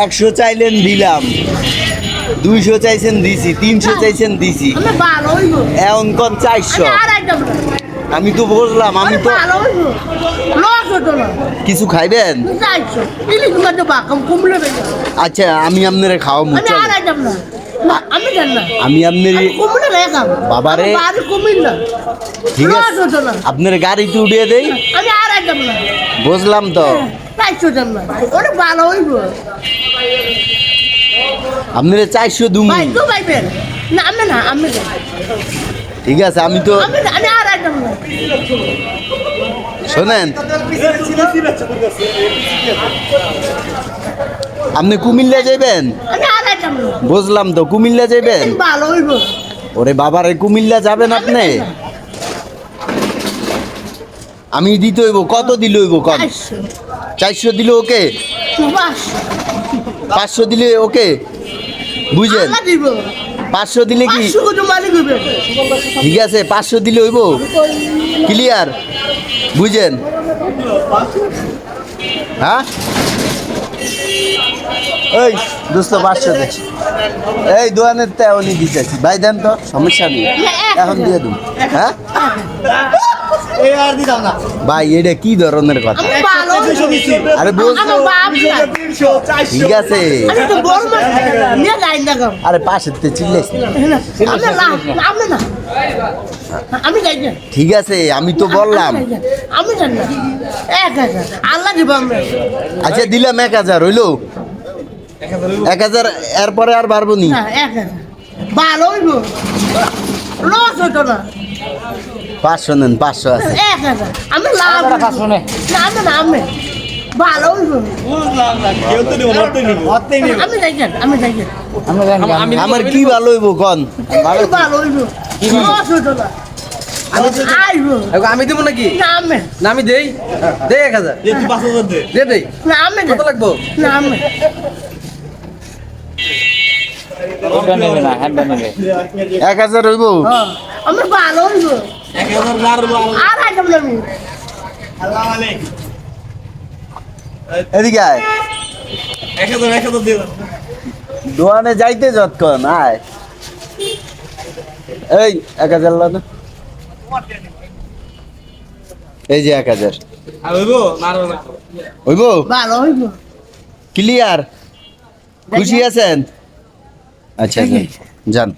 একশো চাইলেন দিলাম, 200 চাইছেন দিছি, 300 চাইছেন দিছি, এখন কোন 400। আমি তো বুঝলাম, আমি তো কিছু খাইবেন। আচ্ছা আমি আপনারে খাওয়া মুখ, আমি আপনার বাবারে ঠিক আছে আপনার গাড়িতে উঠিয়ে দেই, বুঝলাম তো। আপনার 400 দুম, ঠিক আছে আমি তো শোনেন, আপনি কুমিল্লা যাইবেন, বুঝলাম তো কুমিল্লা যাইবেন। ওরে বাবারে কুমিল্লা যাবেন আপনি, আমি দিতে হইব, কত দিলে হইব কম? 400 দিলে ওকে, 500 দিলে ওকে, বুঝেন? 500 দিলে কি ঠিক আছে, 500 দিলে হইব, ক্লিয়ার, বুঝেন? হ্যাঁ এই দোস্ত 500 দে, এই দোকানের তে উনি দিতেছি ভাই, দেন তো, সমস্যা নেই, এখন দিয়ে দিন। হ্যাঁ ভাই এটা কি ধরনের কথা? আরে ঠিক আছে, আরে পাশের তে চিল্লাইস, ঠিক আছে আমি তো বললাম। আচ্ছা দিলাম 1000, হইলো 1000, এরপরে আর পারবো নি। 500 নেন, 500 আছে। আমার কি ভালো হইব কন? আমি দেবো নাকি? না আমি দেই, দে 1000, দে দেই, কত লাগবো? 1000 হইব, আমার ভালো হইব, 1000 আর আইটেম লাগবে। এদিকে আয়, 1000 দিয়ে দাও। দোকানে যাইতে যতক্ষণ আয়, এই 1000 লা না, এই যে 1000 হইব, ভালো হইব, ক্লিয়ার, খুশি আছেন? আচ্ছা যান।